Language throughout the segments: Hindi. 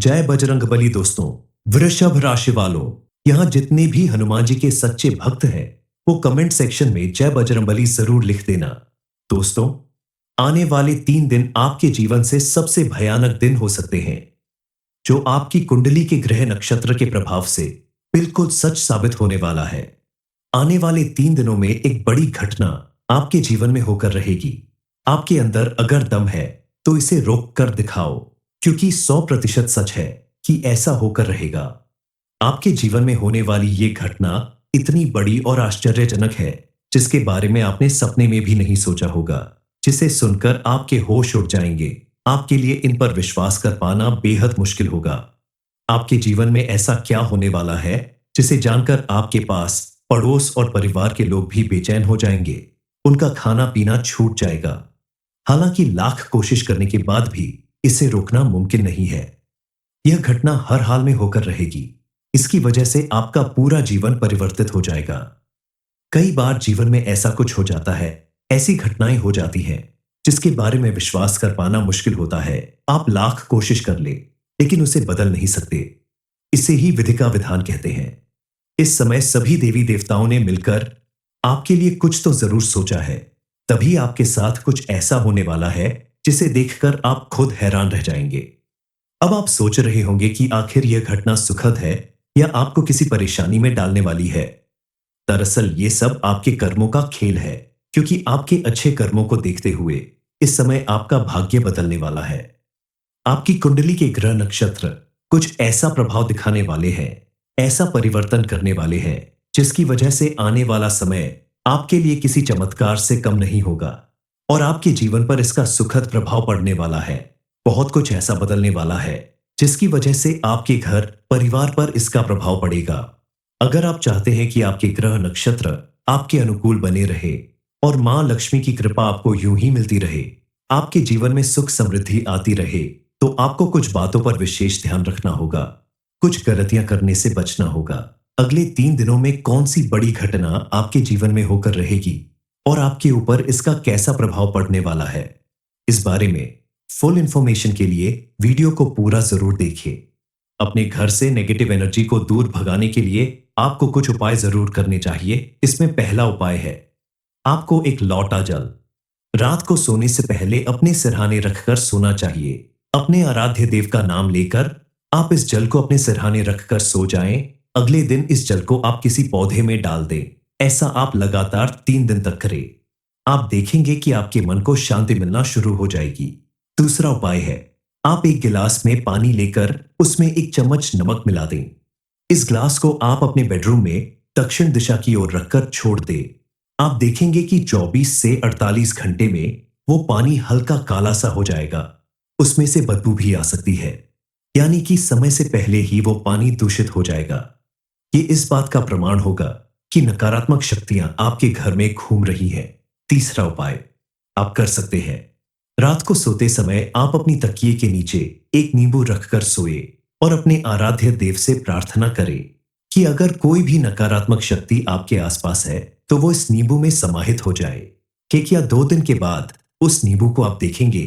जय बजरंगबली दोस्तों। वृषभ राशि वालों, यहाँ जितने भी हनुमान जी के सच्चे भक्त हैं वो कमेंट सेक्शन में जय बजरंगबली जरूर लिख देना। दोस्तों, आने वाले 3 दिन आपके जीवन से सबसे भयानक दिन हो सकते हैं, जो आपकी कुंडली के ग्रह नक्षत्र के प्रभाव से बिल्कुल सच साबित होने वाला है। आने वाले 3 दिनों में एक बड़ी घटना आपके जीवन में होकर रहेगी। आपके अंदर अगर दम है तो इसे रोक कर दिखाओ, क्योंकि 100% सच है कि ऐसा होकर रहेगा। आपके जीवन में होने वाली ये घटना इतनी बड़ी और आश्चर्यजनक है, जिसके बारे में आपने सपने में भी नहीं सोचा होगा, जिसे सुनकर आपके होश उड़ जाएंगे। आपके लिए इन पर विश्वास कर पाना बेहद मुश्किल होगा। आपके जीवन में ऐसा क्या होने वाला है जिसे जानकर आपके पास पड़ोस और परिवार के लोग भी बेचैन हो जाएंगे। उनका खाना पीना छूट जाएगा। हालांकि लाख कोशिश करने के बाद भी इसे रोकना मुमकिन नहीं है। यह घटना हर हाल में होकर रहेगी। इसकी वजह से आपका पूरा जीवन परिवर्तित हो जाएगा। कई बार जीवन में ऐसा कुछ हो जाता है, ऐसी घटनाएं हो जाती हैं जिसके बारे में विश्वास कर पाना मुश्किल होता है। आप लाख कोशिश कर ले, लेकिन उसे बदल नहीं सकते। इसे ही विधि का विधान कहते हैं। इस समय सभी देवी देवताओं ने मिलकर आपके लिए कुछ तो जरूर सोचा है, तभी आपके साथ कुछ ऐसा होने वाला है जिसे देखकर आप खुद हैरान रह जाएंगे। अब आप सोच रहे होंगे कि आखिर यह घटना सुखद है या आपको किसी परेशानी में डालने वाली है। दरअसल ये सब आपके कर्मों का खेल है, क्योंकि आपके अच्छे कर्मों को देखते हुए इस समय आपका भाग्य बदलने वाला है। आपकी कुंडली के ग्रह नक्षत्र कुछ ऐसा प्रभाव दिखाने वाले हैं, ऐसा परिवर्तन करने वाले हैं, जिसकी वजह से आने वाला समय आपके लिए किसी चमत्कार से कम नहीं होगा और आपके जीवन पर इसका सुखद प्रभाव पड़ने वाला है। बहुत कुछ ऐसा बदलने वाला है जिसकी वजह से आपके घर परिवार पर इसका प्रभाव पड़ेगा। अगर आप चाहते हैं कि आपके ग्रह नक्षत्र आपके अनुकूल बने रहे और मां लक्ष्मी की कृपा आपको यूं ही मिलती रहे, आपके जीवन में सुख समृद्धि आती रहे, तो आपको कुछ बातों पर विशेष ध्यान रखना होगा। कुछ गलतियां करने से बचना होगा। अगले 3 दिनों में कौन सी बड़ी घटना आपके जीवन में होकर रहेगी और आपके ऊपर इसका कैसा प्रभाव पड़ने वाला है, इस बारे में फुल इंफॉर्मेशन के लिए वीडियो को पूरा जरूर देखिए। अपने घर से नेगेटिव एनर्जी को दूर भगाने के लिए आपको कुछ उपाय जरूर करने चाहिए। इसमें पहला उपाय है, आपको एक लौटा जल रात को सोने से पहले अपने सिरहाने रखकर सोना चाहिए। अपने आराध्य देव का नाम लेकर आप इस जल को अपने सिरहाने रखकर सो जाएं। अगले दिन इस जल को आप किसी पौधे में डाल दें। ऐसा आप लगातार 3 दिन तक करें। आप देखेंगे कि आपके मन को शांति मिलना शुरू हो जाएगी। दूसरा उपाय है, आप एक गिलास में पानी लेकर उसमें 1 चम्मच नमक मिला दें। इस गिलास को आप अपने बेडरूम में दक्षिण दिशा की ओर रखकर छोड़ दें। आप देखेंगे कि 24 से 48 घंटे में वो पानी हल्का काला सा हो जाएगा। उसमें से बदबू भी आ सकती है, यानी कि समय से पहले ही वो पानी दूषित हो जाएगा। ये इस बात का प्रमाण होगा कि नकारात्मक शक्तियां आपके घर में घूम रही हैं। तीसरा उपाय आप कर सकते हैं, रात को सोते समय आप अपनी तकिए के नीचे एक नींबू रखकर सोए और अपने आराध्य देव से प्रार्थना करें कि अगर कोई भी नकारात्मक शक्ति आपके आसपास है तो वो इस नींबू में समाहित हो जाए। कि क्या 2 दिन के बाद उस नींबू को आप देखेंगे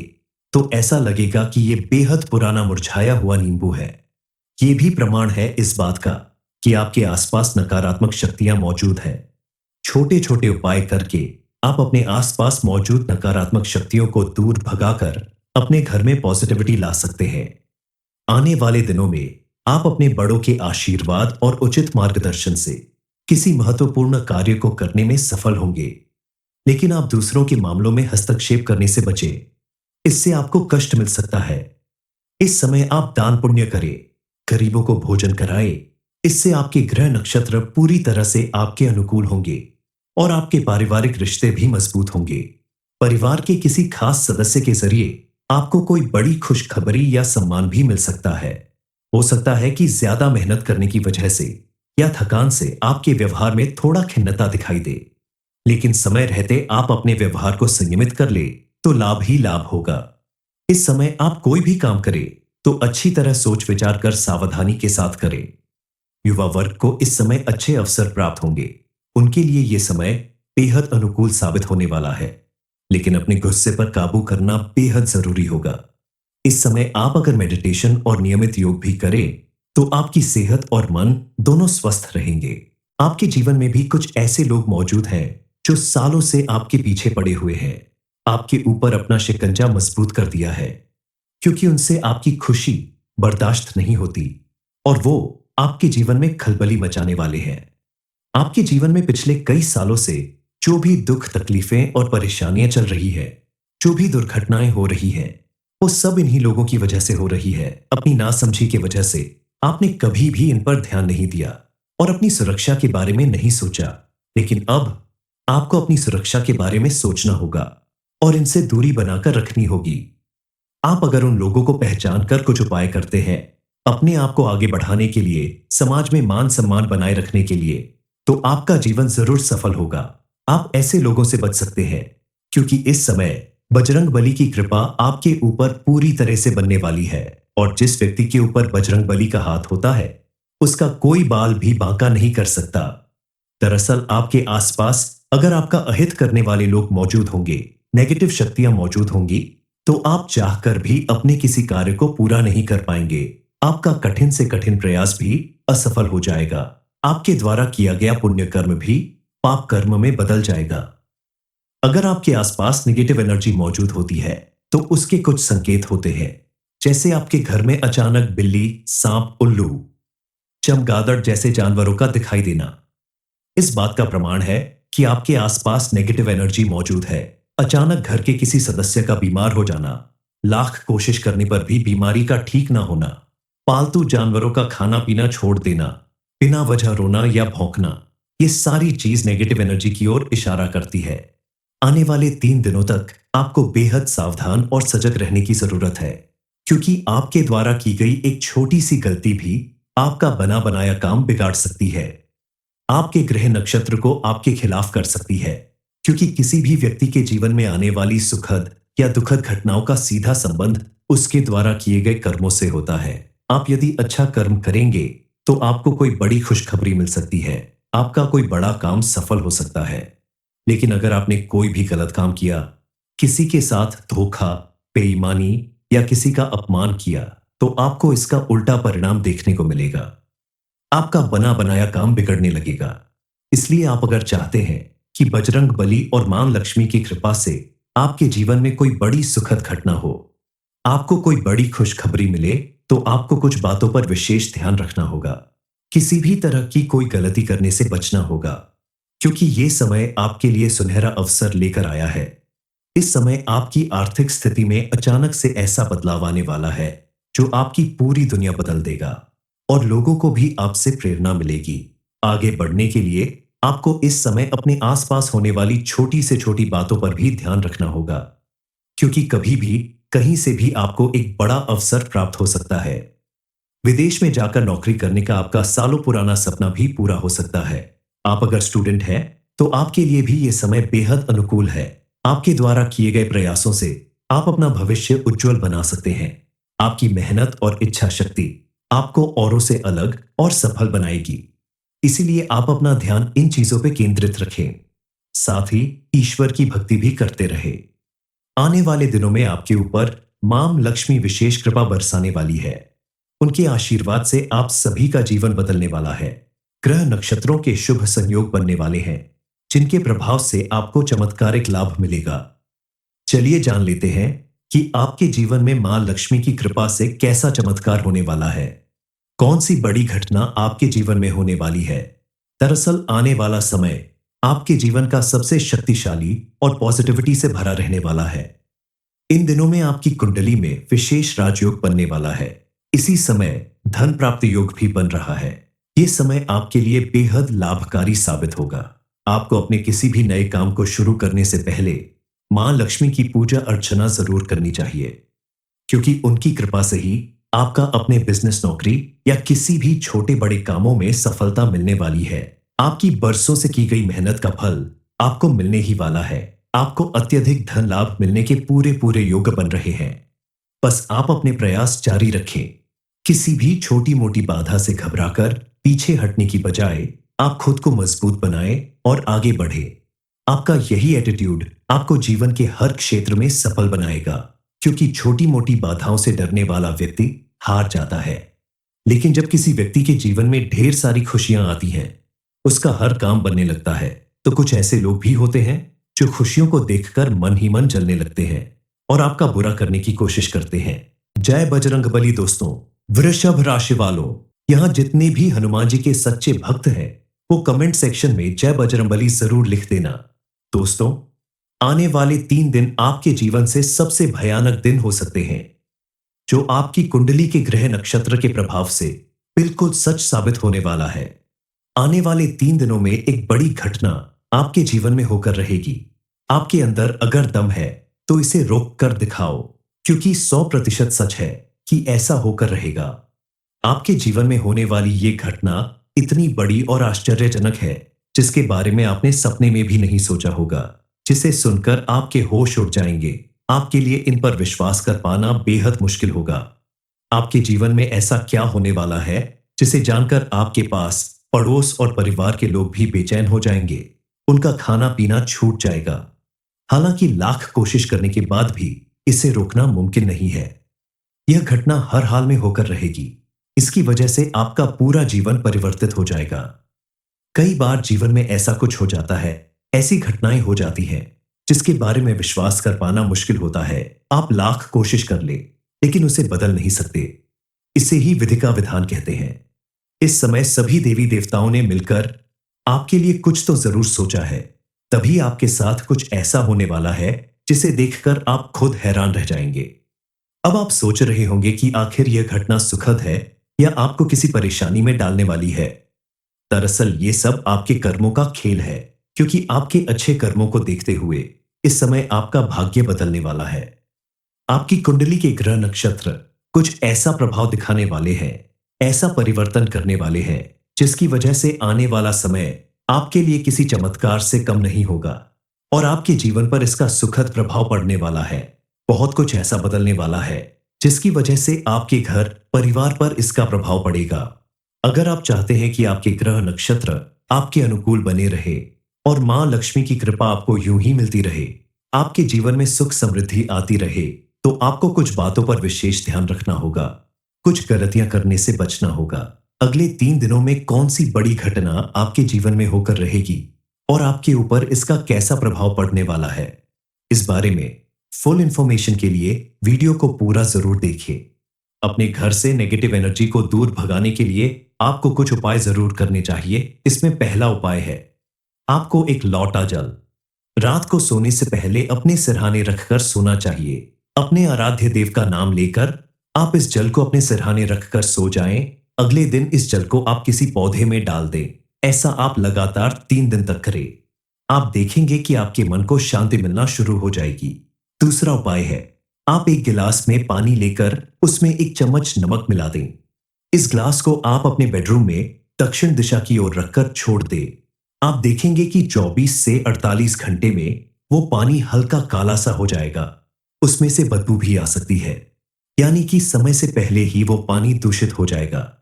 तो ऐसा लगेगा कि ये बेहद पुराना मुरझाया हुआ नींबू है। ये भी प्रमाण है इस बात का कि आपके आसपास नकारात्मक शक्तियां मौजूद हैं। छोटे छोटे उपाय करके आप अपने आसपास मौजूद नकारात्मक शक्तियों को दूर भगाकर अपने घर में पॉजिटिविटी ला सकते हैं। आने वाले दिनों में आप अपने बड़ों के आशीर्वाद और उचित मार्गदर्शन से किसी महत्वपूर्ण कार्य को करने में सफल होंगे, लेकिन आप दूसरों के मामलों में हस्तक्षेप करने से बचें। इससे आपको कष्ट मिल सकता है। इस समय आप दान पुण्य करें, गरीबों को भोजन कराएं। इससे आपके ग्रह नक्षत्र पूरी तरह से आपके अनुकूल होंगे और आपके पारिवारिक रिश्ते भी मजबूत होंगे। परिवार के किसी खास सदस्य के जरिए आपको कोई बड़ी खुशखबरी या सम्मान भी मिल सकता है। हो सकता है कि ज्यादा मेहनत करने की वजह से या थकान से आपके व्यवहार में थोड़ा खिन्नता दिखाई दे, लेकिन समय रहते आप अपने व्यवहार को संयमित कर ले तो लाभ ही लाभ होगा। इस समय आप कोई भी काम करें तो अच्छी तरह सोच विचार कर सावधानी के साथ करें। युवा वर्ग को इस समय अच्छे अवसर प्राप्त होंगे। उनके लिए यह समय बेहद अनुकूल साबित होने वाला है, लेकिन अपने गुस्से पर काबू करना बेहद जरूरी होगा। इस समय आप अगर मेडिटेशन और नियमित योग भी करें तो आपकी सेहत और मन दोनों स्वस्थ रहेंगे। आपके जीवन में भी कुछ ऐसे लोग मौजूद हैं जो सालों से आपके पीछे पड़े हुए हैं, आपके ऊपर अपना शिकंजा मजबूत कर दिया है, क्योंकि उनसे आपकी खुशी बर्दाश्त नहीं होती और वो आपके जीवन में खलबली मचाने वाले हैं। आपके जीवन में पिछले कई सालों से जो भी दुख, तकलीफें और परेशानियां चल रही है, जो भी दुर्घटनाएं हो रही हैं, वो सब इन्हीं लोगों की वजह से हो रही है। अपनी नासमझी की वजह से आपने कभी भी इन पर ध्यान नहीं दिया और अपनी सुरक्षा के बारे में नहीं सोचा। लेकिन अब आपको अपनी सुरक्षा के बारे में सोचना होगा और इनसे दूरी बनाकर रखनी होगी। आप अगर उन लोगों को पहचान कर कुछ उपाय करते हैं अपने आप को आगे बढ़ाने के लिए, समाज में मान सम्मान बनाए रखने के लिए, तो आपका जीवन जरूर सफल होगा। आप ऐसे लोगों से बच सकते हैं क्योंकि इस समय बजरंग बली की कृपा आपके ऊपर पूरी तरह से बनने वाली है और जिस व्यक्ति के ऊपर बजरंग बली का हाथ होता है उसका कोई बाल भी बांका नहीं कर सकता। दरअसल आपके आसपास अगर आपका अहित करने वाले लोग मौजूद होंगे, नेगेटिव शक्तियां मौजूद होंगी, तो आप चाहकर भी अपने किसी कार्य को पूरा नहीं कर पाएंगे। आपका कठिन से कठिन प्रयास भी असफल हो जाएगा। आपके द्वारा किया गया पुण्य कर्म भी पाप कर्म में बदल जाएगा। अगर आपके आसपास नेगेटिव एनर्जी मौजूद होती है तो उसके कुछ संकेत होते हैं, जैसे आपके घर में अचानक बिल्ली, सांप, उल्लू, चमगादड़ जैसे जानवरों का दिखाई देना। इस बात का प्रमाण है कि आपके आसपास नेगेटिव एनर्जी मौजूद है। अचानक घर के किसी सदस्य का बीमार हो जाना, लाख कोशिश करने पर भी बीमारी का ठीक ना होना, पालतू जानवरों का खाना पीना छोड़ देना, बिना वजह रोना या भौंकना, ये सारी चीज नेगेटिव एनर्जी की ओर इशारा करती है। आने वाले 3 दिनों तक आपको बेहद सावधान और सजग रहने की जरूरत है, क्योंकि आपके द्वारा की गई एक छोटी सी गलती भी आपका बना बनाया काम बिगाड़ सकती है। आपके ग्रह नक्षत्र को आपके खिलाफ कर सकती है, क्योंकि किसी भी व्यक्ति के जीवन में आने वाली सुखद या दुखद घटनाओं का सीधा संबंध उसके द्वारा किए गए कर्मों से होता है। आप यदि अच्छा कर्म करेंगे तो आपको कोई बड़ी खुशखबरी मिल सकती है, आपका कोई बड़ा काम सफल हो सकता है। लेकिन अगर आपने कोई भी गलत काम किया, किसी के साथ धोखा, बेईमानी या किसी का अपमान किया, तो आपको इसका उल्टा परिणाम देखने को मिलेगा। आपका बना बनाया काम बिगड़ने लगेगा। इसलिए आप अगर चाहते हैं कि बजरंग बली और मां लक्ष्मी की कृपा से आपके जीवन में कोई बड़ी सुखद घटना हो, आपको कोई बड़ी खुशखबरी मिले, तो आपको कुछ बातों पर विशेष ध्यान रखना होगा। किसी भी तरह की कोई गलती करने से बचना होगा, क्योंकि ये समय आपके लिए सुनहरा अवसर लेकर आया है। इस समय आपकी आर्थिक स्थिति में अचानक से ऐसा बदलाव आने वाला है जो आपकी पूरी दुनिया बदल देगा और लोगों को भी आपसे प्रेरणा मिलेगी। आगे बढ़ने के लिए आपको इस समय अपने आसपास होने वाली छोटी से छोटी बातों पर भी ध्यान रखना होगा, क्योंकि कभी भी कहीं से भी आपको एक बड़ा अवसर प्राप्त हो सकता है। विदेश में जाकर नौकरी करने का आपका सालों पुराना सपना भी पूरा हो सकता है। आप अगर स्टूडेंट हैं तो आपके लिए भी यह समय बेहद अनुकूल है। आपके द्वारा किए गए प्रयासों से आप अपना भविष्य उज्जवल बना सकते हैं। आपकी मेहनत और इच्छा शक्ति आपको औरों से अलग और सफल बनाएगी। इसीलिए आप अपना ध्यान इन चीजों पर केंद्रित रखें, साथ ही ईश्वर की भक्ति भी करते रहे। आने वाले दिनों में आपके ऊपर मां लक्ष्मी विशेष कृपा बरसाने वाली है। उनके आशीर्वाद से आप सभी का जीवन बदलने वाला है। ग्रह नक्षत्रों के शुभ संयोग बनने वाले हैं, जिनके प्रभाव से आपको चमत्कारिक लाभ मिलेगा। चलिए जान लेते हैं कि आपके जीवन में मां लक्ष्मी की कृपा से कैसा चमत्कार होने वाला है। कौन सी बड़ी घटना आपके जीवन में होने वाली है। दरअसल आने वाला समय आपके जीवन का सबसे शक्तिशाली और पॉजिटिविटी से भरा रहने वाला है। इन दिनों में आपकी कुंडली में विशेष राजयोग बनने वाला है। इसी समय धन प्राप्त योग भी बन रहा है। ये समय आपके लिए बेहद लाभकारी साबित होगा। आपको अपने किसी भी नए काम को शुरू करने से पहले मां लक्ष्मी की पूजा अर्चना जरूर करनी चाहिए, क्योंकि उनकी कृपा से ही आपका अपने बिजनेस, नौकरी या किसी भी छोटे बड़े कामों में सफलता मिलने वाली है। आपकी बरसों से की गई मेहनत का फल आपको मिलने ही वाला है। आपको अत्यधिक धन लाभ मिलने के पूरे पूरे योग बन रहे हैं। बस आप अपने प्रयास जारी रखें। किसी भी छोटी मोटी बाधा से घबराकर पीछे हटने की बजाय आप खुद को मजबूत बनाएं और आगे बढ़े। आपका यही एटीट्यूड आपको जीवन के हर क्षेत्र में सफल बनाएगा। क्योंकि छोटी मोटी बाधाओं से डरने वाला व्यक्ति हार जाता है। लेकिन जब किसी व्यक्ति के जीवन में ढेर सारी खुशियां आती हैं, उसका हर काम बनने लगता है, तो कुछ ऐसे लोग भी होते हैं जो खुशियों को देखकर मन ही मन जलने लगते हैं और आपका बुरा करने की कोशिश करते हैं। जय बजरंगबली दोस्तों। वृषभ राशि वालों, यहाँ जितने भी हनुमान जी के सच्चे भक्त हैं, वो कमेंट सेक्शन में जय बजरंगबली जरूर लिख देना। दोस्तों, आने वाले 3 दिन आपके जीवन से सबसे भयानक दिन हो सकते हैं, जो आपकी कुंडली के ग्रह नक्षत्र के प्रभाव से बिल्कुल सच साबित होने वाला है। आने वाले 3 दिनों में एक बड़ी घटना आपके जीवन में होकर रहेगी। आपके अंदर अगर दम है तो इसे रोक कर दिखाओ, क्योंकि 100% सच है कि ऐसा होकर रहेगा। आपके जीवन में होने वाली ये घटना इतनी बड़ी और आश्चर्यजनक है, जिसके बारे में आपने सपने में भी नहीं सोचा होगा, जिसे सुनकर आपके होश उड़ जाएंगे। आपके लिए इन पर विश्वास कर पाना बेहद मुश्किल होगा। आपके जीवन में ऐसा क्या होने वाला है जिसे जानकर आपके पास पड़ोस और परिवार के लोग भी बेचैन हो जाएंगे। उनका खाना पीना छूट जाएगा। हालांकि लाख कोशिश करने के बाद भी इसे रोकना मुमकिन नहीं है। यह घटना हर हाल में होकर रहेगी। इसकी वजह से आपका पूरा जीवन परिवर्तित हो जाएगा। कई बार जीवन में ऐसा कुछ हो जाता है, ऐसी घटनाएं हो जाती हैं जिसके बारे में विश्वास कर पाना मुश्किल होता है। आप लाख कोशिश कर ले, लेकिन उसे बदल नहीं सकते। इसे ही विधि का विधान कहते हैं। इस समय सभी देवी देवताओं ने मिलकर आपके लिए कुछ तो जरूर सोचा है, तभी आपके साथ कुछ ऐसा होने वाला है जिसे देखकर आप खुद हैरान रह जाएंगे। अब आप सोच रहे होंगे कि आखिर यह घटना सुखद है या आपको किसी परेशानी में डालने वाली है। दरअसल ये सब आपके कर्मों का खेल है, क्योंकि आपके अच्छे कर्मों को देखते हुए इस समय आपका भाग्य बदलने वाला है। आपकी कुंडली के ग्रह नक्षत्र कुछ ऐसा प्रभाव दिखाने वाले हैं, ऐसा परिवर्तन करने वाले हैं, जिसकी वजह से आने वाला समय आपके लिए किसी चमत्कार से कम नहीं होगा और आपके जीवन पर इसका सुखद प्रभाव पड़ने वाला है। बहुत कुछ ऐसा बदलने वाला है जिसकी वजह से आपके घर परिवार पर इसका प्रभाव पड़ेगा। अगर आप चाहते हैं कि आपके ग्रह नक्षत्र आपके अनुकूल बने रहे और मां लक्ष्मी की कृपा आपको यूं ही मिलती रहे, आपके जीवन में सुख समृद्धि आती रहे, तो आपको कुछ बातों पर विशेष ध्यान रखना होगा। कुछ गलतियां करने से बचना होगा। अगले 3 दिनों में कौन सी बड़ी घटना आपके जीवन में होकर रहेगी और आपके ऊपर इसका कैसा प्रभाव पड़ने वाला है, इस बारे में फुल इंफॉर्मेशन के लिए वीडियो को पूरा जरूर देखिए। अपने घर से नेगेटिव एनर्जी को दूर भगाने के लिए आपको कुछ उपाय जरूर करने चाहिए। इसमें पहला उपाय है, आपको एक लौटा जल रात को सोने से पहले अपने सिरहाने रखकर सोना चाहिए। अपने आराध्य देव का नाम लेकर आप इस जल को अपने सिरहाने रखकर सो जाएं। अगले दिन इस जल को आप किसी पौधे में डाल दें। ऐसा आप लगातार 3 दिन तक करें। आप देखेंगे कि आपके मन को शांति मिलना शुरू हो जाएगी। दूसरा उपाय है, आप एक गिलास में पानी लेकर उसमें 1 चम्मच नमक मिला दें। इस ग्लास को आप अपने बेडरूम में दक्षिण दिशा की ओर रखकर छोड़ दें। आप देखेंगे कि 24 से 48 घंटे में वो पानी हल्का काला सा हो जाएगा। उसमें से बदबू भी आ सकती है, यानी कि समय से पहले ही वो पानी दूषित हो जाएगा।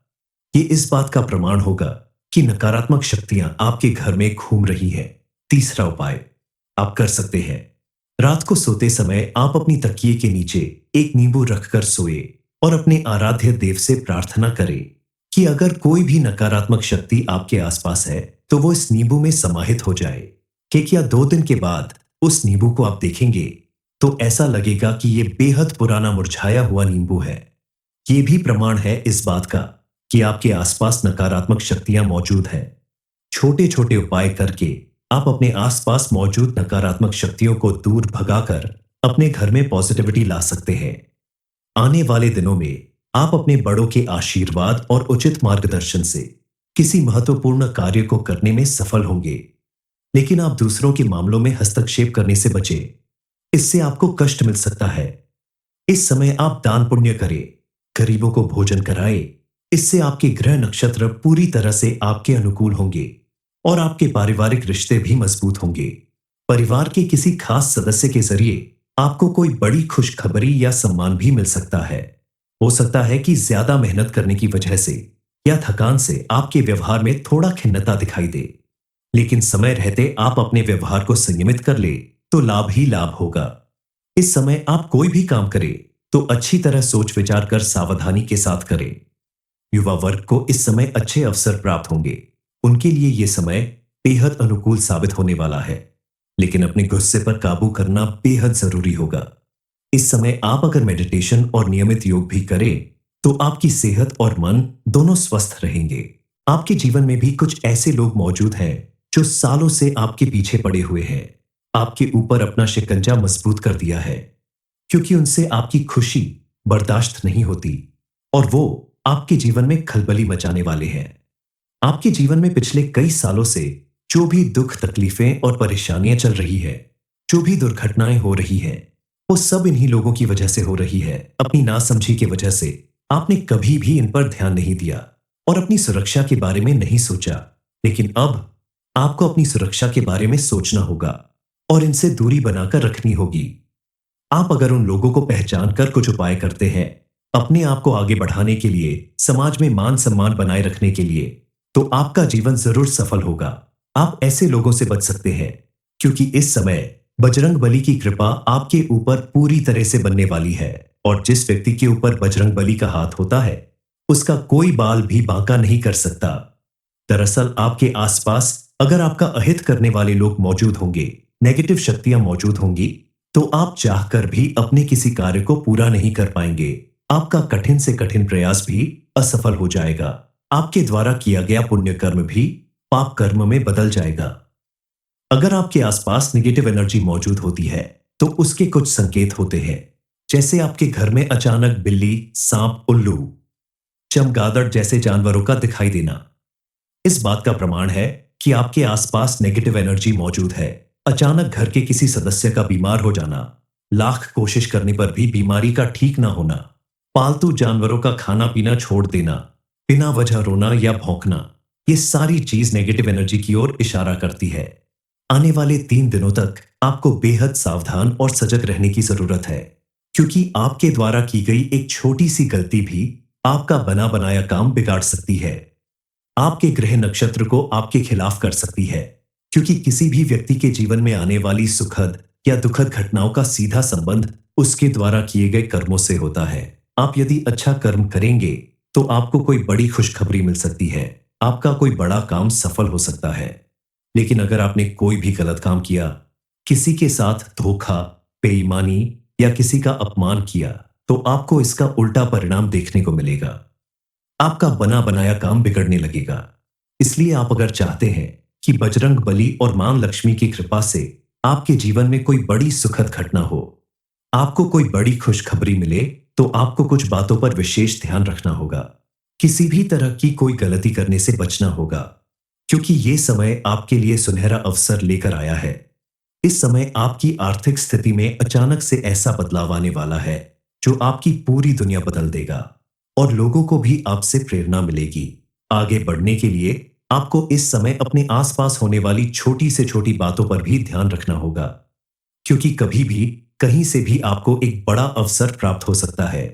ये इस बात का प्रमाण होगा कि नकारात्मक शक्तियां आपके घर में घूम रही हैं। तीसरा उपाय आप कर सकते हैं, रात को सोते समय आप अपनी तकिए के नीचे एक नींबू रखकर सोए और अपने आराध्य देव से प्रार्थना करें कि अगर कोई भी नकारात्मक शक्ति आपके आसपास है तो वो इस नींबू में समाहित हो जाए। कि क्या 2 दिन के बाद उस नींबू को आप देखेंगे तो ऐसा लगेगा कि ये बेहद पुराना मुरझाया हुआ नींबू है। ये भी प्रमाण है इस बात का कि आपके आसपास नकारात्मक शक्तियां मौजूद हैं। छोटे छोटे उपाय करके आप अपने आसपास मौजूद नकारात्मक शक्तियों को दूर भगाकर अपने घर में पॉजिटिविटी ला सकते हैं। आने वाले दिनों में आप अपने बड़ों के आशीर्वाद और उचित मार्गदर्शन से किसी महत्वपूर्ण कार्य को करने में सफल होंगे। लेकिन आप दूसरों के मामलों में हस्तक्षेप करने से बचें, इससे आपको कष्ट मिल सकता है। इस समय आप दान पुण्य करें, गरीबों को भोजन कराएं। इससे आपके ग्रह नक्षत्र पूरी तरह से आपके अनुकूल होंगे और आपके पारिवारिक रिश्ते भी मजबूत होंगे। परिवार के किसी खास सदस्य के जरिए आपको कोई बड़ी खुशखबरी या सम्मान भी मिल सकता है। हो सकता है कि ज्यादा मेहनत करने की वजह से या थकान से आपके व्यवहार में थोड़ा खिन्नता दिखाई दे, लेकिन समय रहते आप अपने व्यवहार को संयमित कर ले तो लाभ ही लाभ होगा। इस समय आप कोई भी काम करें तो अच्छी तरह सोच विचार कर सावधानी के साथ करें। युवा वर्ग को इस समय अच्छे अवसर प्राप्त होंगे। उनके लिए यह समय बेहद अनुकूल साबित होने वाला है। लेकिन अपने गुस्से पर काबू करना बेहद जरूरी होगा। इस समय आप अगर मेडिटेशन और नियमित योग भी करें तो आपकी सेहत और मन दोनों स्वस्थ रहेंगे। आपके जीवन में भी कुछ ऐसे लोग मौजूद हैं जो सालों से आपके पीछे पड़े हुए हैं, आपके ऊपर अपना शिकंजा मजबूत कर दिया है, क्योंकि उनसे आपकी खुशी बर्दाश्त नहीं होती और वो आपके जीवन में खलबली मचाने वाले हैं। आपके जीवन में पिछले कई सालों से जो भी दुख तकलीफें और परेशानियां चल रही है, जो भी दुर्घटनाएं हो रही हैं, वो सब इन्हीं लोगों की वजह से हो रही है। अपनी नासमझी की वजह से आपने कभी भी इन पर ध्यान नहीं दिया और अपनी सुरक्षा के बारे में नहीं सोचा। लेकिन अब आपको अपनी सुरक्षा के बारे में सोचना होगा और इनसे दूरी बनाकर रखनी होगी। आप अगर उन लोगों को पहचान कर कुछ उपाय करते हैं अपने आप को आगे बढ़ाने के लिए, समाज में मान सम्मान बनाए रखने के लिए, तो आपका जीवन जरूर सफल होगा। आप ऐसे लोगों से बच सकते हैं क्योंकि इस समय बजरंग बली की कृपा आपके ऊपर पूरी तरह से बनने वाली है और जिस व्यक्ति के ऊपर बजरंग बली का हाथ होता है उसका कोई बाल भी बांका नहीं कर सकता। दरअसल आपके आसपास अगर आपका अहित करने वाले लोग मौजूद होंगे, नेगेटिव शक्तियां मौजूद होंगी, तो आप चाहकर भी अपने किसी कार्य को पूरा नहीं कर पाएंगे। आपका कठिन से कठिन प्रयास भी असफल हो जाएगा। आपके द्वारा किया गया पुण्य कर्म भी पाप कर्म में बदल जाएगा। अगर आपके आसपास नेगेटिव एनर्जी मौजूद होती है तो उसके कुछ संकेत होते हैं, जैसे आपके घर में अचानक बिल्ली, सांप, उल्लू, चमगादड़ जैसे जानवरों का दिखाई देना। इस बात का प्रमाण है कि आपके आसपास नेगेटिव एनर्जी मौजूद है। अचानक घर के किसी सदस्य का बीमार हो जाना, लाख कोशिश करने पर भी बीमारी का ठीक ना होना, पालतू जानवरों का खाना पीना छोड़ देना, बिना वजह रोना या भौंकना, ये सारी चीज नेगेटिव एनर्जी की ओर इशारा करती है। आने वाले 3 दिनों तक आपको बेहद सावधान और सजग रहने की जरूरत है, क्योंकि आपके द्वारा की गई एक छोटी सी गलती भी आपका बना बनाया काम बिगाड़ सकती है। आपके ग्रह नक्षत्र को आपके खिलाफ कर सकती है, क्योंकि किसी भी व्यक्ति के जीवन में आने वाली सुखद या दुखद घटनाओं का सीधा संबंध उसके द्वारा किए गए कर्मों से होता है। आप यदि अच्छा कर्म करेंगे तो आपको कोई बड़ी खुशखबरी मिल सकती है, आपका कोई बड़ा काम सफल हो सकता है। लेकिन अगर आपने कोई भी गलत काम किया, किसी के साथ धोखा, बेईमानी या किसी का अपमान किया, तो आपको इसका उल्टा परिणाम देखने को मिलेगा। आपका बना बनाया काम बिगड़ने लगेगा। इसलिए आप अगर चाहते हैं कि बजरंग बली और मां लक्ष्मी की कृपा से आपके जीवन में कोई बड़ी सुखद घटना हो, आपको कोई बड़ी खुशखबरी मिले, तो आपको कुछ बातों पर विशेष ध्यान रखना होगा। किसी भी तरह की कोई गलती करने से बचना होगा, क्योंकि ये समय आपके लिए सुनहरा अवसर लेकर आया है। इस समय आपकी आर्थिक स्थिति में अचानक से ऐसा बदलाव आने वाला है जो आपकी पूरी दुनिया बदल देगा और लोगों को भी आपसे प्रेरणा मिलेगी। आगे बढ़ने के लिए आपको इस समय अपने आसपास होने वाली छोटी से छोटी बातों पर भी ध्यान रखना होगा, क्योंकि कभी भी कहीं से भी आपको एक बड़ा अवसर प्राप्त हो सकता है।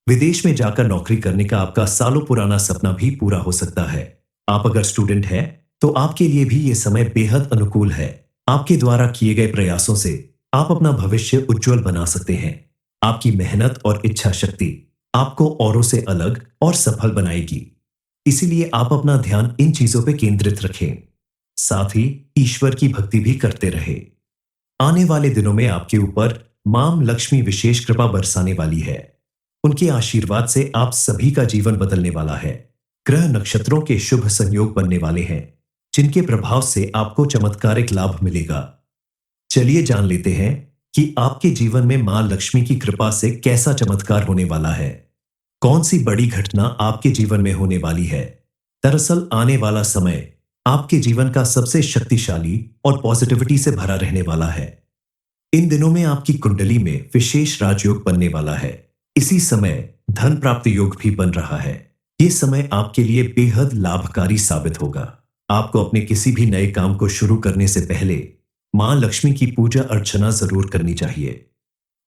विदेश में जाकर नौकरी करने का आपका सालों पुराना सपना भी पूरा हो सकता है। आप अगर स्टूडेंट हैं तो आपके लिए भी यह समय बेहद अनुकूल है। आपके द्वारा किए गए प्रयासों से आप अपना भविष्य उज्जवल बना सकते हैं। आपकी मेहनत और इच्छा शक्ति आपको औरों से अलग और सफल बनाएगी। इसीलिए आप अपना ध्यान इन चीजों पर केंद्रित रखें, साथ ही ईश्वर की भक्ति भी करते रहें। आने वाले दिनों में आपके ऊपर मां लक्ष्मी विशेष कृपा बरसाने वाली है। उनके आशीर्वाद से आप सभी का जीवन बदलने वाला है। ग्रह नक्षत्रों के शुभ संयोग बनने वाले हैं, जिनके प्रभाव से आपको चमत्कारिक लाभ मिलेगा। चलिए जान लेते हैं कि आपके जीवन में मां लक्ष्मी की कृपा से कैसा चमत्कार होने वाला है। कौन सी बड़ी घटना आपके जीवन में होने वाली है। दरअसल आने वाला समय आपके जीवन का सबसे शक्तिशाली और पॉजिटिविटी से भरा रहने वाला है। इन दिनों में आपकी कुंडली में विशेष राजयोग बनने वाला है। इसी समय धन प्राप्त योग भी बन रहा है। ये समय आपके लिए बेहद लाभकारी साबित होगा। आपको अपने किसी भी नए काम को शुरू करने से पहले मां लक्ष्मी की पूजा अर्चना जरूर करनी चाहिए,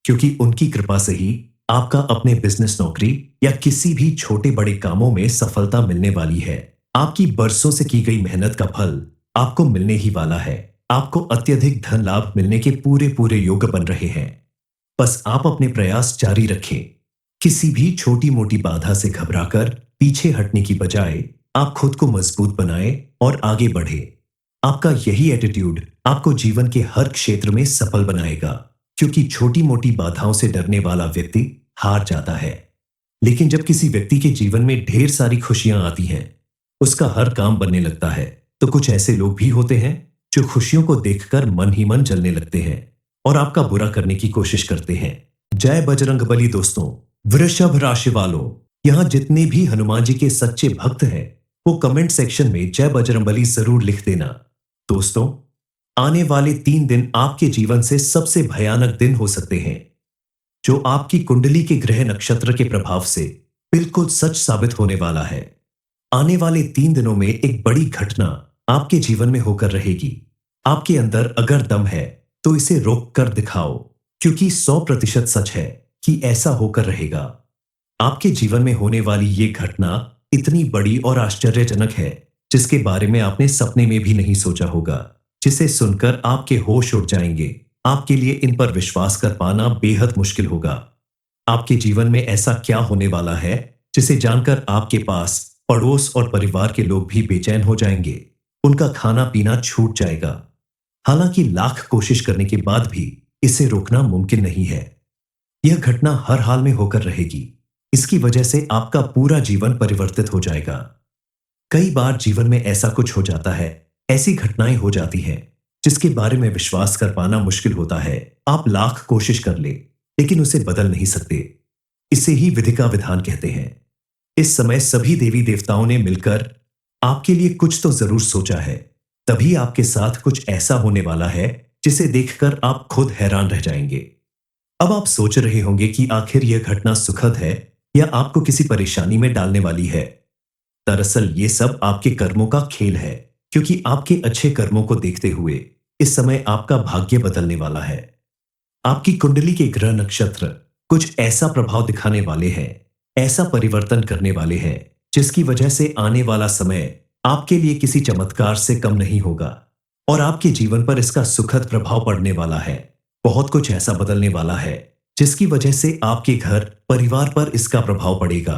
क्योंकि उनकी कृपा से ही आपका अपने बिजनेस, नौकरी या किसी भी छोटे बड़े कामों में सफलता मिलने वाली है। आपकी बरसों से की गई मेहनत का फल आपको मिलने ही वाला है। आपको अत्यधिक धन लाभ मिलने के पूरे पूरे योग बन रहे हैं। बस आप अपने प्रयास जारी रखें। किसी भी छोटी मोटी बाधा से घबराकर पीछे हटने की बजाय आप खुद को मजबूत बनाएं और आगे बढ़े। आपका यही एटीट्यूड आपको जीवन के हर क्षेत्र में सफल बनाएगा, क्योंकि छोटी मोटी बाधाओं से डरने वाला व्यक्ति हार जाता है। लेकिन जब किसी व्यक्ति के जीवन में ढेर सारी खुशियां आती हैं, उसका हर काम बनने लगता है, तो कुछ ऐसे लोग भी होते हैं जो खुशियों को देखकर मन ही मन जलने लगते हैं और आपका बुरा करने की कोशिश करते हैं। जय बजरंगबली दोस्तों। वृषभ राशि वालों, यहाँ जितने भी हनुमान जी के सच्चे भक्त हैं, वो कमेंट सेक्शन में जय बजरंगबली जरूर लिख देना। दोस्तों, आने वाले 3 दिन आपके जीवन से सबसे भयानक दिन हो सकते हैं, जो आपकी कुंडली के ग्रह नक्षत्र के प्रभाव से बिल्कुल सच साबित होने वाला है। आने वाले 3 दिनों में एक बड़ी घटना आपके जीवन में होकर रहेगी। आपके अंदर अगर दम है तो इसे रोक कर दिखाओ, क्योंकि 100% सच है कि ऐसा होकर रहेगा। आपके जीवन में होने वाली ये घटना इतनी बड़ी और आश्चर्यजनक है, जिसके बारे में आपने सपने में भी नहीं सोचा होगा, जिसे सुनकर आपके होश उड़ जाएंगे। आपके लिए इन पर विश्वास कर पाना बेहद मुश्किल होगा। आपके जीवन में ऐसा क्या होने वाला है जिसे जानकर आपके पास पड़ोस और परिवार के लोग भी बेचैन हो जाएंगे। उनका खाना पीना छूट जाएगा। हालांकि लाख कोशिश करने के बाद भी इसे रोकना मुमकिन नहीं है। यह घटना हर हाल में होकर रहेगी। इसकी वजह से आपका पूरा जीवन परिवर्तित हो जाएगा। कई बार जीवन में ऐसा कुछ हो जाता है, ऐसी घटनाएं हो जाती हैं जिसके बारे में विश्वास कर पाना मुश्किल होता है। आप लाख कोशिश कर ले, लेकिन उसे बदल नहीं सकते। इसे ही विधि का विधान कहते हैं। इस समय सभी देवी देवताओं ने मिलकर आपके लिए कुछ तो जरूर सोचा है, तभी आपके साथ कुछ ऐसा होने वाला है जिसे देखकर आप खुद हैरान रह जाएंगे। अब आप सोच रहे होंगे कि आखिर यह घटना सुखद है या आपको किसी परेशानी में डालने वाली है। दरअसल ये सब आपके कर्मों का खेल है, क्योंकि आपके अच्छे कर्मों को देखते हुए इस समय आपका भाग्य बदलने वाला है। आपकी कुंडली के ग्रह नक्षत्र कुछ ऐसा प्रभाव दिखाने वाले हैं, ऐसा परिवर्तन करने वाले हैं, जिसकी वजह से आने वाला समय आपके लिए किसी चमत्कार से कम नहीं होगा और आपके जीवन पर इसका सुखद प्रभाव पड़ने वाला है। बहुत कुछ ऐसा बदलने वाला है जिसकी वजह से आपके घर परिवार पर इसका प्रभाव पड़ेगा।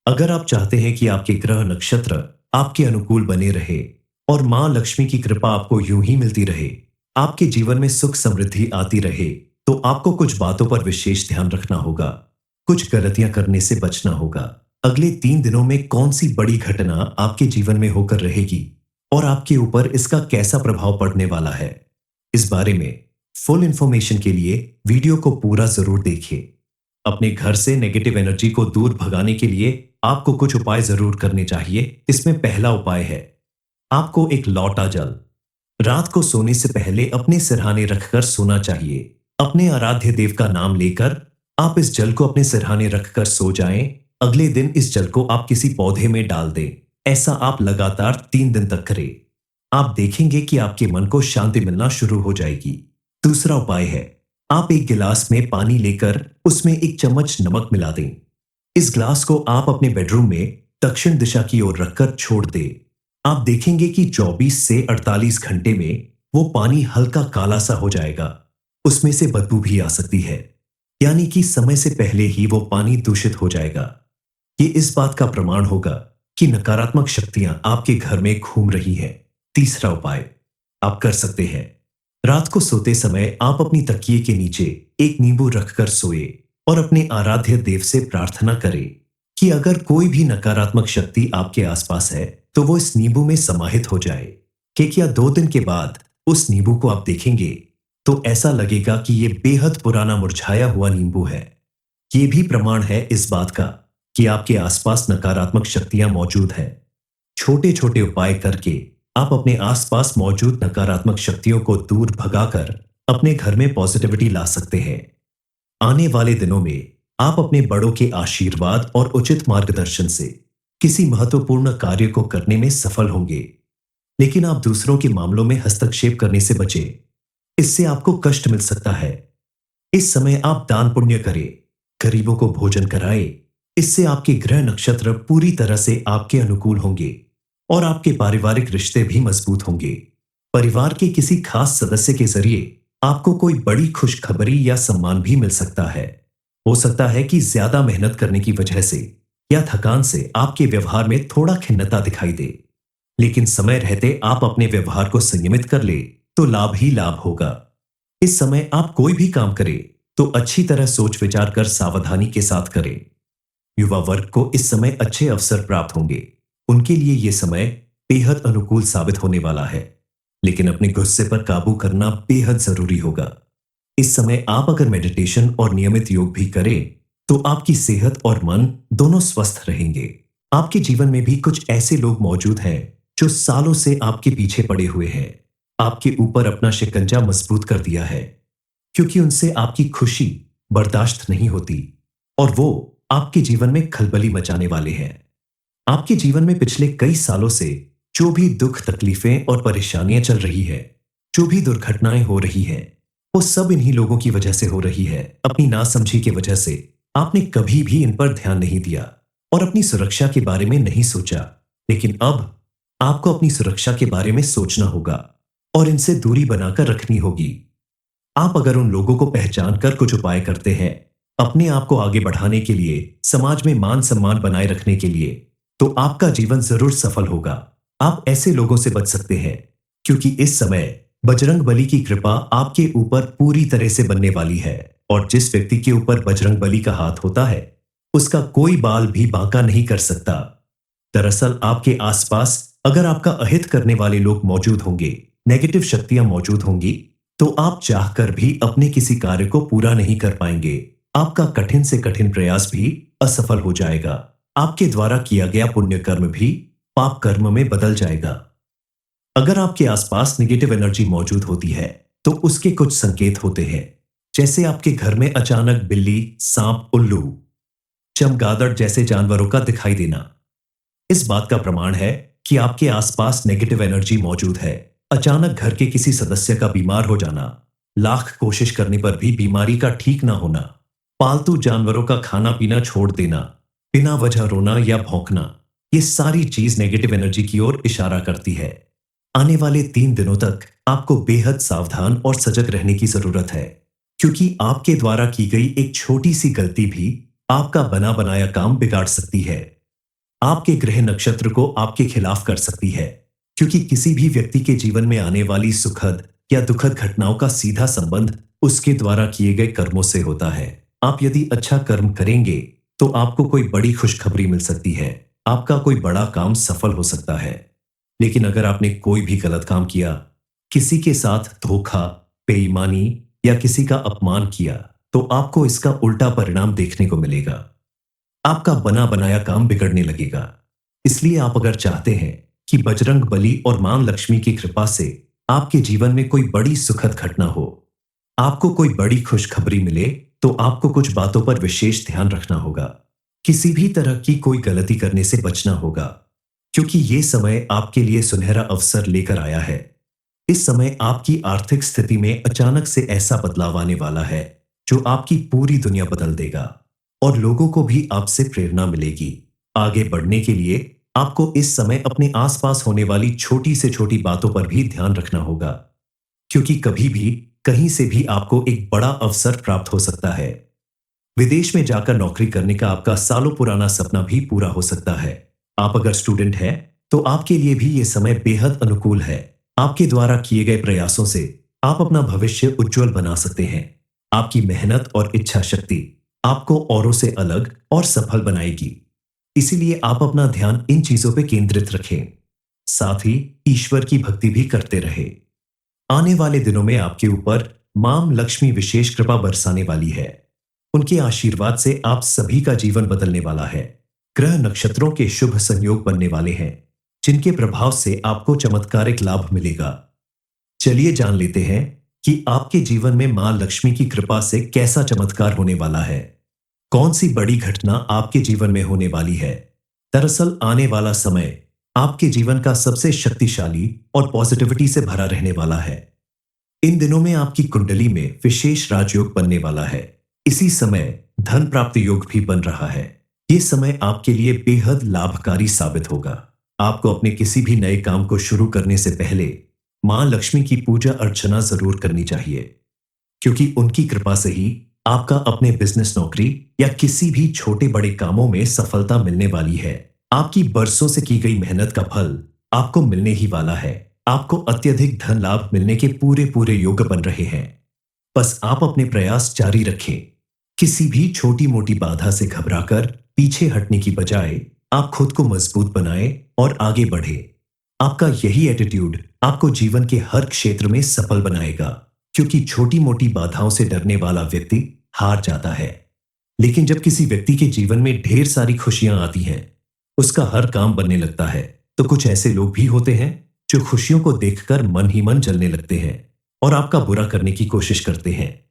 अगर आप चाहते हैं कि आपके ग्रह नक्षत्र आपके अनुकूल बने रहे और मां लक्ष्मी की कृपा आपको यूं ही मिलती रहे, आपके जीवन में सुख समृद्धि आती रहे, तो आपको कुछ बातों पर विशेष ध्यान रखना होगा। कुछ गलतियां करने से बचना होगा। अगले 3 दिनों में कौन सी बड़ी घटना आपके जीवन में होकर रहेगी और आपके ऊपर इसका कैसा प्रभाव पड़ने वाला है, इस बारे में फुल इंफॉर्मेशन के लिए वीडियो को पूरा जरूर देखिए। अपने घर से नेगेटिव एनर्जी को दूर भगाने के लिए आपको कुछ उपाय जरूर करने चाहिए। इसमें पहला उपाय है, आपको एक लौटा जल रात को सोने से पहले अपने सिरहाने रखकर सोना चाहिए। अपने आराध्य देव का नाम लेकर आप इस जल को अपने सिरहाने रखकर सो जाएं। अगले दिन इस जल को आप किसी पौधे में डाल दें। ऐसा आप लगातार 3 दिन तक करें। आप देखेंगे कि आपके मन को शांति मिलना शुरू हो जाएगी। दूसरा उपाय है, आप एक गिलास में पानी लेकर उसमें 1 चम्मच नमक मिला दें। इस गिलास को आप अपने बेडरूम में दक्षिण दिशा की ओर रखकर छोड़ दें। आप देखेंगे कि 24 से 48 घंटे में वो पानी हल्का काला सा हो जाएगा। उसमें से बदबू भी आ सकती है, यानी कि समय से पहले ही वो पानी दूषित हो जाएगा। ये इस बात का प्रमाण होगा कि नकारात्मक शक्तियां आपके घर में घूम रही हैं। तीसरा उपाय आप कर सकते हैं, रात को सोते समय आप अपनी तकिए के नीचे एक नींबू रखकर सोए और अपने आराध्य देव से प्रार्थना करें कि अगर कोई भी नकारात्मक शक्ति आपके आसपास है तो वो इस नींबू में समाहित हो जाए। कि क्या 2 दिन के बाद उस नींबू को आप देखेंगे तो ऐसा लगेगा कि ये बेहद पुराना मुरझाया हुआ नींबू है। ये भी प्रमाण है इस बात का कि आपके आसपास नकारात्मक शक्तियां मौजूद हैं। छोटे छोटे उपाय करके आप अपने आसपास मौजूद नकारात्मक शक्तियों को दूर भगाकर अपने घर में पॉजिटिविटी ला सकते हैं। आने वाले दिनों में आप अपने बड़ों के आशीर्वाद और उचित मार्गदर्शन से किसी महत्वपूर्ण कार्य को करने में सफल होंगे। लेकिन आप दूसरों के मामलों में हस्तक्षेप करने से बचें। इससे आपको कष्ट मिल सकता है। इस समय आप दान पुण्य करें, गरीबों को भोजन कराएं। इससे आपके ग्रह नक्षत्र पूरी तरह से आपके अनुकूल होंगे और आपके पारिवारिक रिश्ते भी मजबूत होंगे। परिवार के किसी खास सदस्य के जरिए आपको कोई बड़ी खुशखबरी या सम्मान भी मिल सकता है। हो सकता है कि ज्यादा मेहनत करने की वजह से या थकान से आपके व्यवहार में थोड़ा खिन्नता दिखाई दे, लेकिन समय रहते आप अपने व्यवहार को संयमित कर ले तो लाभ ही लाभ होगा। इस समय आप कोई भी काम करें तो अच्छी तरह सोच विचार कर सावधानी के साथ करें। युवा वर्ग को इस समय अच्छे अवसर प्राप्त होंगे। उनके लिए यह समय बेहद अनुकूल साबित होने वाला है, लेकिन अपने गुस्से पर काबू करना बेहद जरूरी होगा। इस समय आप अगर मेडिटेशन और नियमित योग भी करें तो आपकी सेहत और मन दोनों स्वस्थ रहेंगे। आपके जीवन में भी कुछ ऐसे लोग मौजूद हैं जो सालों से आपके पीछे पड़े हुए हैं, आपके ऊपर अपना शिकंजा मजबूत कर दिया है, क्योंकि उनसे आपकी खुशी बर्दाश्त नहीं होती और वो आपके जीवन में खलबली मचाने वाले हैं। आपके जीवन में पिछले कई सालों से जो भी दुख तकलीफें और परेशानियां चल रही है, जो भी दुर्घटनाएं हो रही हैं, वो सब इन्हीं लोगों की वजह से हो रही है। अपनी नासमझी की वजह से आपने कभी भी इन पर ध्यान नहीं दिया और अपनी सुरक्षा के बारे में नहीं सोचा, लेकिन अब आपको अपनी सुरक्षा के बारे में सोचना होगा और इनसे दूरी बनाकर रखनी होगी। आप अगर उन लोगों को पहचान कर कुछ उपाय करते हैं अपने आप को आगे बढ़ाने के लिए, समाज में मान सम्मान बनाए रखने के लिए, तो आपका जीवन जरूर सफल होगा। आप ऐसे लोगों से बच सकते हैं क्योंकि इस समय बजरंग बली की कृपा आपके ऊपर पूरी तरह से बनने वाली है और जिस व्यक्ति के ऊपर बजरंग बली का हाथ होता है उसका कोई बाल भी बांका नहीं कर सकता। दरअसल आपके आसपास अगर आपका अहित करने वाले लोग मौजूद होंगे, नेगेटिव शक्तियां मौजूद होंगी, तो आप चाहकर भी अपने किसी कार्य को पूरा नहीं कर पाएंगे। आपका कठिन से कठिन प्रयास भी असफल हो जाएगा। आपके द्वारा किया गया पुण्य कर्म भी पाप कर्म में बदल जाएगा। अगर आपके आसपास नेगेटिव एनर्जी मौजूद होती है तो उसके कुछ संकेत होते हैं, जैसे आपके घर में अचानक बिल्ली, सांप, उल्लू, चमगादड़ जैसे जानवरों का दिखाई देना। इस बात का प्रमाण है कि आपके आसपास नेगेटिव एनर्जी मौजूद है। अचानक घर के किसी सदस्य का बीमार हो जाना, लाख कोशिश करने पर भी बीमारी का ठीक ना होना, पालतू जानवरों का खाना पीना छोड़ देना, बिना वजह रोना या भौंकना, ये सारी चीज नेगेटिव एनर्जी की ओर इशारा करती है। आने वाले 3 दिनों तक आपको बेहद सावधान और सजग रहने की जरूरत है, क्योंकि आपके द्वारा की गई एक छोटी सी गलती भी आपका बना बनाया काम बिगाड़ सकती है। आपके ग्रह नक्षत्र को आपके खिलाफ कर सकती है, क्योंकि किसी भी व्यक्ति के जीवन में आने वाली सुखद या दुखद घटनाओं का सीधा संबंध उसके द्वारा किए गए कर्मों से होता है। आप यदि अच्छा कर्म करेंगे तो आपको कोई बड़ी खुशखबरी मिल सकती है, आपका कोई बड़ा काम सफल हो सकता है। लेकिन अगर आपने कोई भी गलत काम किया, किसी के साथ धोखा, बेईमानी या किसी का अपमान किया, तो आपको इसका उल्टा परिणाम देखने को मिलेगा। आपका बना बनाया काम बिगड़ने लगेगा। इसलिए आप अगर चाहते हैं कि बजरंग बली और मां लक्ष्मी की कृपा से आपके जीवन में कोई बड़ी सुखद घटना हो, आपको कोई बड़ी खुशखबरी मिले, तो आपको कुछ बातों पर विशेष ध्यान रखना होगा। किसी भी तरह की कोई गलती करने से बचना होगा, क्योंकि ये समय आपके लिए सुनहरा अवसर लेकर आया है। इस समय आपकी आर्थिक स्थिति में अचानक से ऐसा बदलाव आने वाला है जो आपकी पूरी दुनिया बदल देगा और लोगों को भी आपसे प्रेरणा मिलेगी। आगे बढ़ने के लिए आपको इस समय अपने आसपास होने वाली छोटी से छोटी बातों पर भी ध्यान रखना होगा, क्योंकि कभी भी कहीं से भी आपको एक बड़ा अवसर प्राप्त हो सकता है। विदेश में जाकर नौकरी करने का आपका सालों पुराना सपना भी पूरा हो सकता है। आप अगर स्टूडेंट हैं तो आपके लिए भी यह समय बेहद अनुकूल है। आपके द्वारा किए गए प्रयासों से आप अपना भविष्य उज्जवल बना सकते हैं। आपकी मेहनत और इच्छा शक्ति आपको औरों से अलग और सफल बनाएगी। इसीलिए आप अपना ध्यान इन चीजों पर केंद्रित रखें, साथ ही ईश्वर की भक्ति भी करते रहें। आने वाले दिनों में आपके ऊपर मां लक्ष्मी विशेष कृपा बरसाने वाली है। उनके आशीर्वाद से आप सभी का जीवन बदलने वाला है। ग्रह नक्षत्रों के शुभ संयोग बनने वाले हैं, जिनके प्रभाव से आपको चमत्कारिक लाभ मिलेगा। चलिए जान लेते हैं कि आपके जीवन में मां लक्ष्मी की कृपा से कैसा चमत्कार होने वाला है। कौन सी बड़ी घटना आपके जीवन में होने वाली है। दरअसल आने वाला समय आपके जीवन का सबसे शक्तिशाली और पॉजिटिविटी से भरा रहने वाला है। इन दिनों में आपकी कुंडली में विशेष राजयोग बनने वाला है। इसी समय धन प्राप्त योग भी बन रहा है। ये समय आपके लिए बेहद लाभकारी साबित होगा। आपको अपने किसी भी नए काम को शुरू करने से पहले मां लक्ष्मी की पूजा अर्चना जरूर करनी चाहिए। क्योंकि उनकी कृपा से ही आपका अपने बिजनेस, नौकरी या किसी भी छोटे बड़े कामों में सफलता मिलने वाली है। आपकी बरसों से की गई मेहनत का फल आपको मिलने ही वाला है। आपको अत्यधिक धन लाभ मिलने के पूरे पूरे योग्य बन रहे हैं। बस आप अपने प्रयास जारी रखें। किसी भी छोटी मोटी बाधा से घबराकर पीछे हटने की बजाय आप खुद को मजबूत बनाएं और आगे बढ़े। आपका यही एटीट्यूड आपको जीवन के हर क्षेत्र में सफल बनाएगा, क्योंकि छोटी मोटी बाधाओं से डरने वाला व्यक्ति हार जाता है। लेकिन जब किसी व्यक्ति के जीवन में ढेर सारी खुशियां आती हैं, उसका हर काम बनने लगता है, तो कुछ ऐसे लोग भी होते हैं जो खुशियों को देखकर मन ही मन जलने लगते हैं और आपका बुरा करने की कोशिश करते हैं।